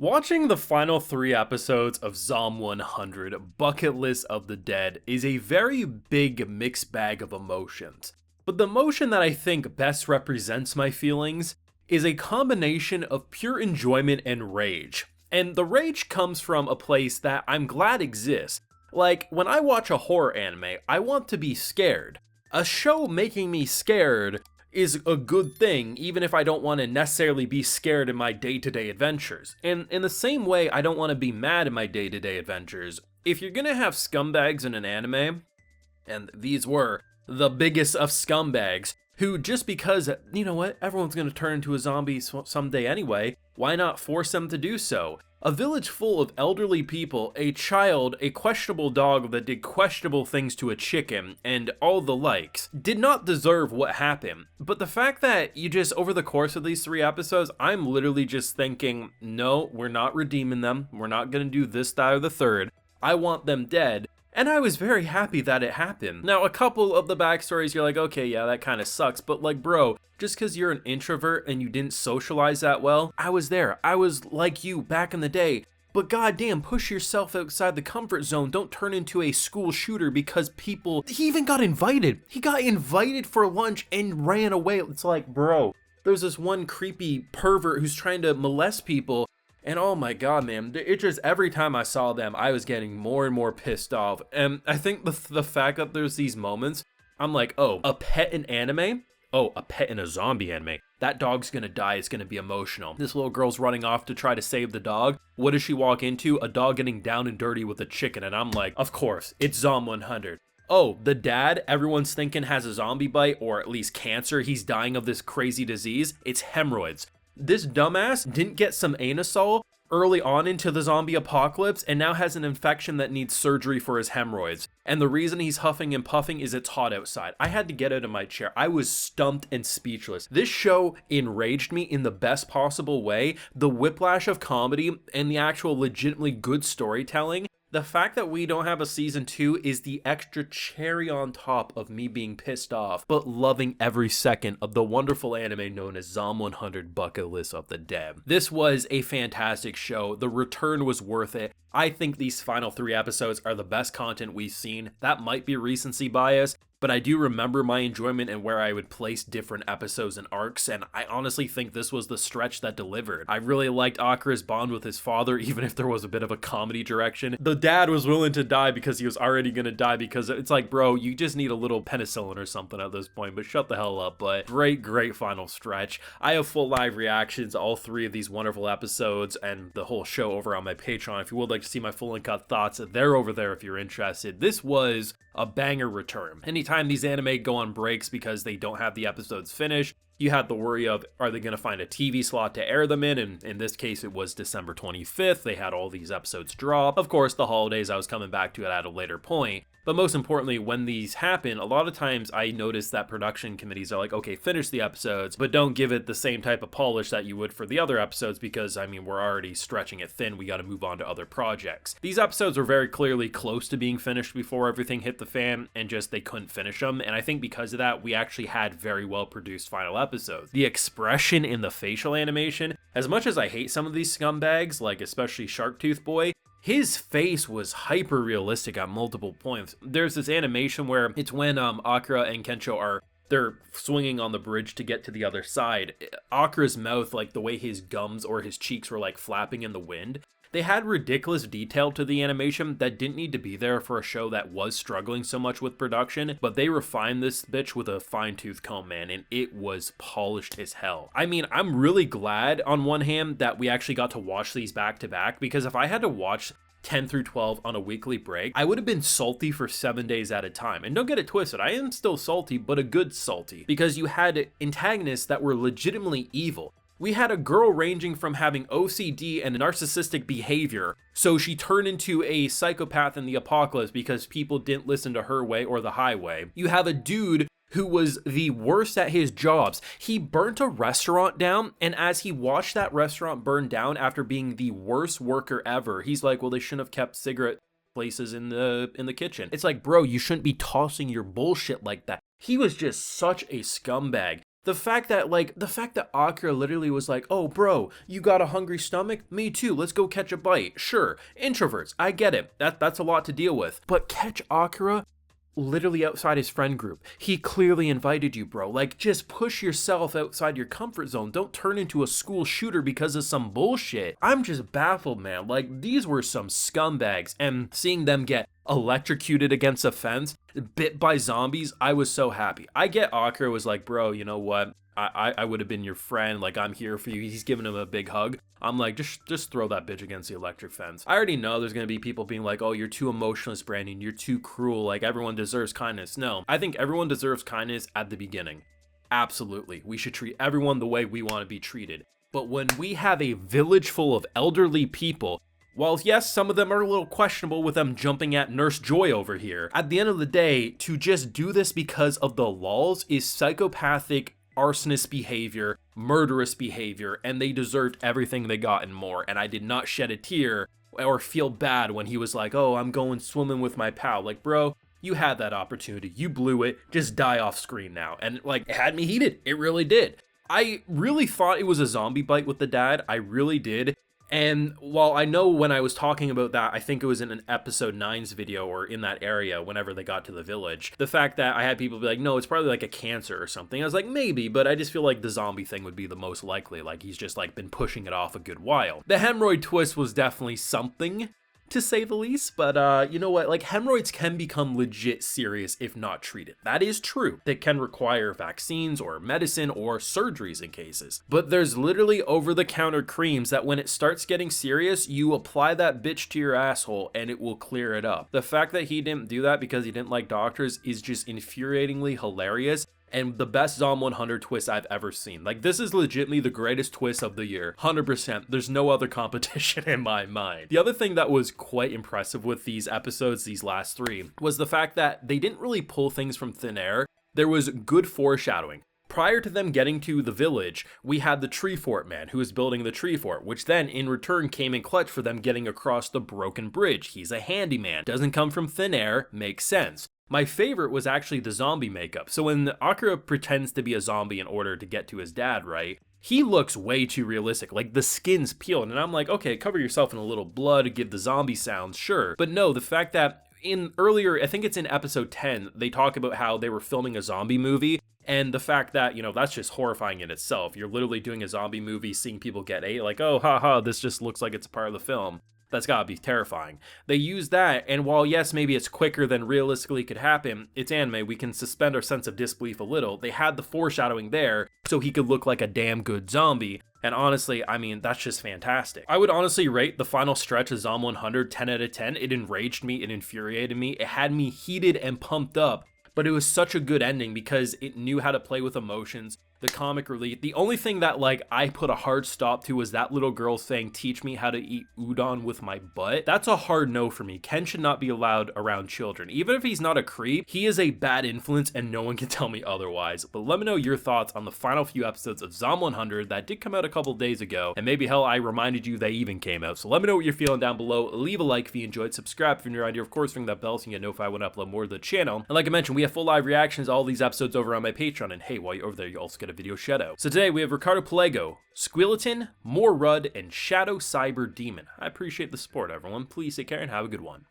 Watching the final 3 episodes of Zom 100 Bucket List of the Dead is a very big mixed bag of emotions. But the emotion that I think best represents my feelings is a combination of pure enjoyment and rage. And the rage comes from a place that I'm glad exists. Like, when I watch a horror anime, I want to be scared. A show making me scared is a good thing, even if I don't want to necessarily be scared in my day-to-day adventures. And in the same way, I don't want to be mad in my day-to-day adventures. If you're gonna have scumbags in an anime, and these were the biggest of scumbags, who just because, you know what, everyone's gonna turn into a zombie someday anyway, why not force them to do so? A village full of elderly people, a child, a questionable dog that did questionable things to a chicken, and all the likes, did not deserve what happened. But the fact that you just, over the course of these 3 episodes, I'm literally just thinking, no, we're not redeeming them, we're not gonna do this, that, or the third, I want them dead. And I was very happy that it happened. Now, a couple of the backstories, you're like, okay, yeah, that kind of sucks, but like, bro, just because you're an introvert and you didn't socialize that well, I was there. I was like you back in the day. But goddamn, push yourself outside the comfort zone. Don't turn into a school shooter because people... He even got invited. He got invited for lunch and ran away. It's like, bro, there's this one creepy pervert who's trying to molest people. And oh my god, man, it just, every time I saw them, I was getting more and more pissed off. And I think the fact that there's these moments, I'm like, oh, a pet in anime? Oh, a pet in a zombie anime. That dog's gonna die, it's gonna be emotional. This little girl's running off to try to save the dog. What does she walk into? A dog getting down and dirty with a chicken. And I'm like, of course, it's Zom 100. Oh, the dad everyone's thinking has a zombie bite, or at least cancer. He's dying of this crazy disease. It's hemorrhoids. This dumbass didn't get some anisole early on into the zombie apocalypse and now has an infection that needs surgery for his hemorrhoids. And the reason he's huffing and puffing is it's hot outside. I had to get out of my chair. I was stumped and speechless. This show enraged me in the best possible way. The whiplash of comedy and the actual legitimately good storytelling. The fact that we don't have a season 2 is the extra cherry on top of me being pissed off, but loving every second of the wonderful anime known as Zom 100 Bucket List of the Dead. This was a fantastic show. The return was worth it. I think these final 3 episodes are the best content we've seen. That might be recency bias, but I do remember my enjoyment and where I would place different episodes and arcs, and I honestly think this was the stretch that delivered. I really liked Akira's bond with his father, even if there was a bit of a comedy direction. The dad was willing to die because he was already gonna die, because it's like, bro, you just need a little penicillin or something at this point, but shut the hell up. But great final stretch. I have full live reactions to all 3 of these wonderful episodes and the whole show over on my Patreon. If you would like to see my full uncut thoughts, they're over there if you're interested. This was a banger return. Anytime these anime go on breaks because they don't have the episodes finished, you had the worry of, are they going to find a TV slot to air them in? And in this case, it was December 25th. They had all these episodes drop. Of course, the holidays, I was coming back to it at a later point. But most importantly, when these happen, a lot of times I notice that production committees are like, okay, finish the episodes, but don't give it the same type of polish that you would for the other episodes because, I mean, we're already stretching it thin. We got to move on to other projects. These episodes were very clearly close to being finished before everything hit the fan, and just they couldn't finish them. And I think because of that, we actually had very well produced final episodes. The expression in the facial animation, as much as I hate some of these scumbags, like especially Sharktooth Boy, his face was hyper realistic at multiple points. There's this animation where it's when Akira and Kensho they're swinging on the bridge to get to the other side. Akira's mouth, like the way his gums or his cheeks were like flapping in the wind. They had ridiculous detail to the animation that didn't need to be there for a show that was struggling so much with production, but they refined this bitch with a fine-tooth comb, man, and it was polished as hell. I mean, I'm really glad on one hand that we actually got to watch these back to back, because if I had to watch 10 through 12 on a weekly break, I would have been salty for 7 days at a time. And don't get it twisted, I am still salty, but a good salty, because you had antagonists that were legitimately evil. We had a girl ranging from having OCD and narcissistic behavior, so she turned into a psychopath in the apocalypse because people didn't listen to her way or the highway. You have a dude who was the worst at his jobs. He burnt a restaurant down, and as he watched that restaurant burn down after being the worst worker ever, he's like, well, they shouldn't have kept cigarette places in the kitchen. It's like, bro, you shouldn't be tossing your bullshit like that. He was just such a scumbag. The fact that Akira literally was like, oh bro, you got a hungry stomach? Me too, let's go catch a bite. Sure, introverts, I get it. That's a lot to deal with. But catch Akira literally outside his friend group. He clearly invited you, bro. Like, just push yourself outside your comfort zone. Don't turn into a school shooter because of some bullshit. I'm just baffled, man. Like, these were some scumbags, and seeing them get electrocuted against a fence, bit by zombies, I was so happy. I get Akira was like, bro, you know what? I would have been your friend. Like, I'm here for you. He's giving him a big hug. I'm like, just throw that bitch against the electric fence. I already know there's gonna be people being like, oh, you're too emotionless, Brandon. You're too cruel. Like, everyone deserves kindness. No, I think everyone deserves kindness at the beginning. Absolutely. We should treat everyone the way we want to be treated. But when we have a village full of elderly people, while yes, some of them are a little questionable with them jumping at Nurse Joy over here, at the end of the day, to just do this because of the lulz is psychopathic arsonist behavior, murderous behavior, and they deserved everything they got and more. And I did not shed a tear or feel bad when he was like, oh, I'm going swimming with my pal. Like, bro, you had that opportunity. You blew it. Just die off screen now. And like, it had me heated. It really did. I really thought it was a zombie bite with the dad. I really did. And while I know when I was talking about that, I think it was in an episode 9's video or in that area whenever they got to the village, the fact that I had people be like, no, it's probably like a cancer or something. I was like, maybe, but I just feel like the zombie thing would be the most likely. Like, he's just like been pushing it off a good while. The hemorrhoid twist was definitely something, to say the least, but you know what, like, hemorrhoids can become legit serious if not treated. That is true. They can require vaccines or medicine or surgeries in cases, but there's literally over-the-counter creams that when it starts getting serious, you apply that bitch to your asshole and it will clear it up. The fact that he didn't do that because he didn't like doctors is just infuriatingly hilarious, and the best Zom 100 twist I've ever seen. Like, this is legitimately the greatest twist of the year. 100%. There's no other competition in my mind. The other thing that was quite impressive with these episodes, these last 3, was the fact that they didn't really pull things from thin air. There was good foreshadowing. Prior to them getting to the village, we had the tree fort man who was building the tree fort, which then in return came in clutch for them getting across the broken bridge. He's a handyman. Doesn't come from thin air. Makes sense. My favorite was actually the zombie makeup. So when Akira pretends to be a zombie in order to get to his dad, right? He looks way too realistic, like the skin's peeled, and I'm like, okay, cover yourself in a little blood, give the zombie sounds, sure. But no, the fact that in earlier, I think it's in episode 10, they talk about how they were filming a zombie movie, and the fact that, you know, that's just horrifying in itself. You're literally doing a zombie movie, seeing people get ate, like, oh, haha, this just looks like it's a part of the film. That's gotta be terrifying. They use that, and while yes, maybe it's quicker than realistically could happen, it's anime, we can suspend our sense of disbelief a little. They had the foreshadowing there, so he could look like a damn good zombie, and honestly, I mean, that's just fantastic. I would honestly rate the final stretch of Zom 100 10 out of 10. It enraged me, it infuriated me, it had me heated and pumped up, but it was such a good ending because it knew how to play with emotions. The comic relief. The only thing that, like, I put a hard stop to was that little girl saying, teach me how to eat udon with my butt. That's a hard no for me. Ken should not be allowed around children. Even if he's not a creep, he is a bad influence and no one can tell me otherwise. But let me know your thoughts on the final few episodes of Zom 100 that did come out a couple days ago. And maybe, hell, I reminded you they even came out. So let me know what you're feeling down below. Leave a like if you enjoyed. Subscribe if you're new around here. Of course, ring that bell so you get notified when I upload more to the channel. And like I mentioned, we have full live reactions to all these episodes over on my Patreon. And hey, while you're over there, you also get a video shout out. So today we have Ricardo Pelego, Squeleton, More Rudd, and Shadow Cyber Demon. I appreciate the support, everyone. Please take care and have a good one.